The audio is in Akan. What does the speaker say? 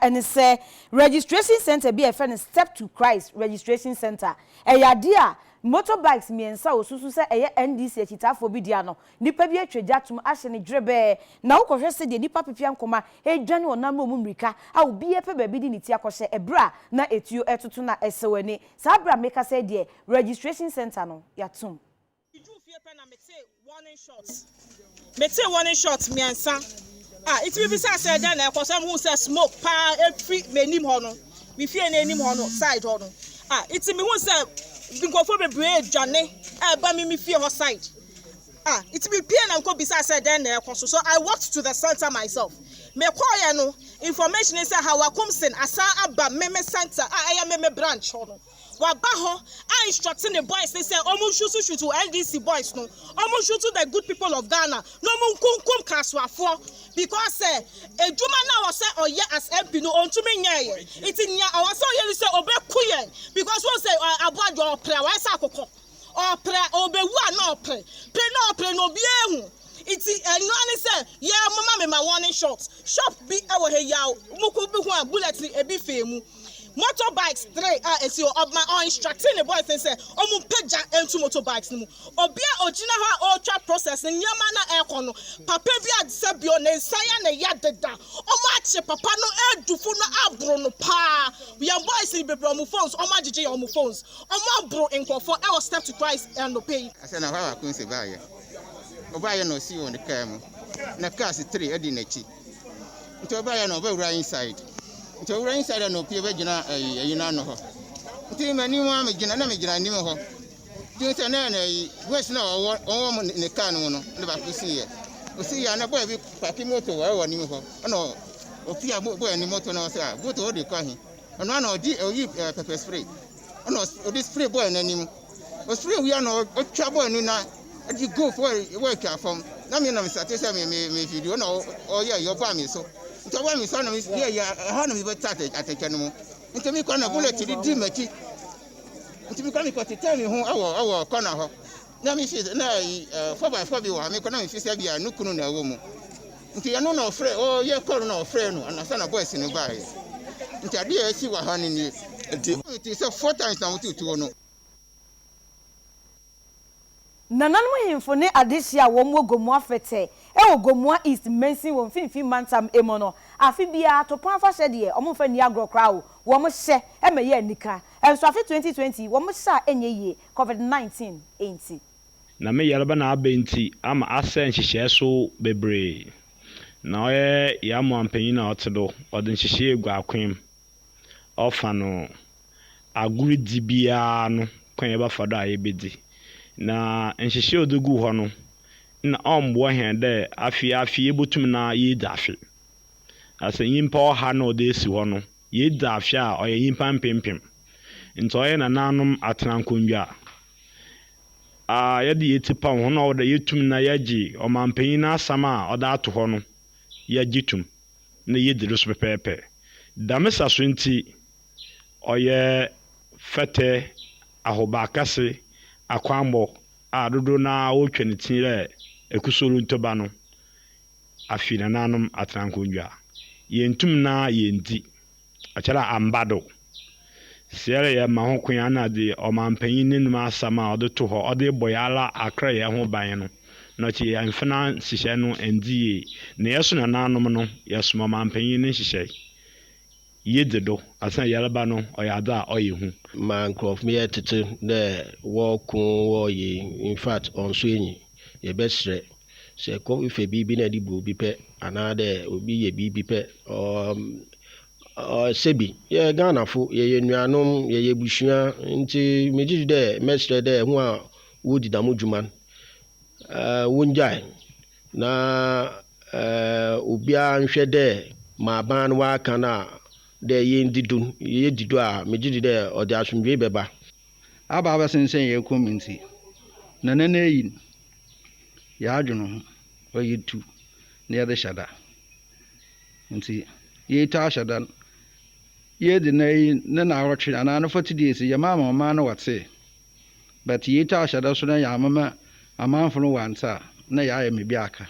and say registration center be a friend step to Christ registration center. Dia motorbikes miensa osusu se eye NDC achitafo bi dia no nipa bi atwajatum ahye ne dwebe na wokohwe se de nipa pepia nkoma edwane onam omumrika a obi epe ba bi di niti akohye ebra na etuo etoto na esewani sa bra meka se de registration center no yatum warning shots miensa it will be say then e kwose mu say smoke pa every menim ho no we fear na enim ho no side ho no it me hu say nkofo bebre dwane ba me fear ho side it be pia na nko bisa say then e kwose so I walked to the center myself me call ya no information is how akomsen asa aba meme center aya meme branch ho no waba ho instructing the boys they say shoot to LDC boys no shoot to the good people of Ghana no mu kunkum Kasoa for because ejuma na was say oye as MP no ontumi nya it nya I was so here say obekuye because we say aboajo opre wa say akoko opre obewu na opre no bi ehu iti enu say yeah mama me my warning shots shop bi ewo he yaw muku bi hu bullet ebi femu motorbikes 3 esi of my instructing the boys and say peja into motorbikes no obia ogina ho ultra process nyama na aircon no papa bi adisabio na nsaya na yadeda ache papa no edufu no abro no pa we are boys in be phones agije your phones abro nkofo e was step to Christ and no pay ase na ha akun se baye obaye no si on the car mu na cars 3 edi na chi nti obaye no ba inside so we're inside no pie begina ayina no ho nti mani mu amegina na megina nim ho ti se na west na owo ne car no no le ba kusi ye osi ya na boy bi parking motor wa nim ho ona opia boy ni motor na say motor o de kwa hi ona na odi oyi pepper spray ona odi spray boy na nim o spray wi na o twa boy ni na adi go for work afom na me na me satisfy me video na o ye yo ba me so nti wa mi so na mi ya ha na mi be tate ateke no mo nti mi kwa na bullet di machi nti mi kwa mi kwa tete mi ho awo kona ho na mi fi na 4x4 bi wa mi kwa na mi fi se bia nukunu na wo mu nti ya no na ofre o ye call na ofre no anasa na boys ni ba ye nti ade ya si wa ha ni ni nti so 4 times na mututu no nananmu himfo ne adehia wo mu GOMOA FETTEH e GOMOA East mensin wo mfimfi mantam emono afi bia to pon afa hye de omo fa ni agrokra wo mo hye e meye anika enso afi 2020 wo mo hye enye ye COVID-19 enti na me yarba na abenti ama asen hyehyɛ so bebre na oye ya mo ampanyin na otedo odin hyehyɛ egu akwem ofa no aguri dibia no kwan ye ba fado aye bedi na nhyehyɛ odugu hɔ no na ombo hen de afi ebutum na yedafi asa yimpa oha na odesi hɔ no yedafi a oye yimpa mpempem nto oye na nanom atrankondwa yedi yetipa ho na oda yetum na yaji omampanyin na asama oda ato hɔ no yagitum na yediro so pepepe damesa so nti oye FETTEH ahobakase akwambo dodo na wotwe ne tinre ekusoro ntoba no afi na nanom atrankondwa yentum na yendi achara ambado siere ye mahokun ana de omampanyin ninum asama odeto ho ode boyala akra ye ho ban no no chi ya mfana sihye no endie na yeso na nanom no yeso omampanyin ne hyehyɛ yededo asan yaraba no oyada oyehu man crop me tete na walk wo ye in fact on so enyi ye besre se ko ife bibi na dibu bi pe anade obi ye bibi pe sebi ye Ghana fo ye nuanom ye busua nti meji de mesre de hu a wodi damodwuman wonjai na obi a nhwe de ma ban wa kana de ye didu a meji de ode asumdwe beba aba sensen ye community na yin ya adwuno ho yitu na ye de shada nti ye ta shada ye de na arotwe ana no 40 days ye mama na wate but ye ta shada so na ya mama amanfo no wanta na ya me bi aka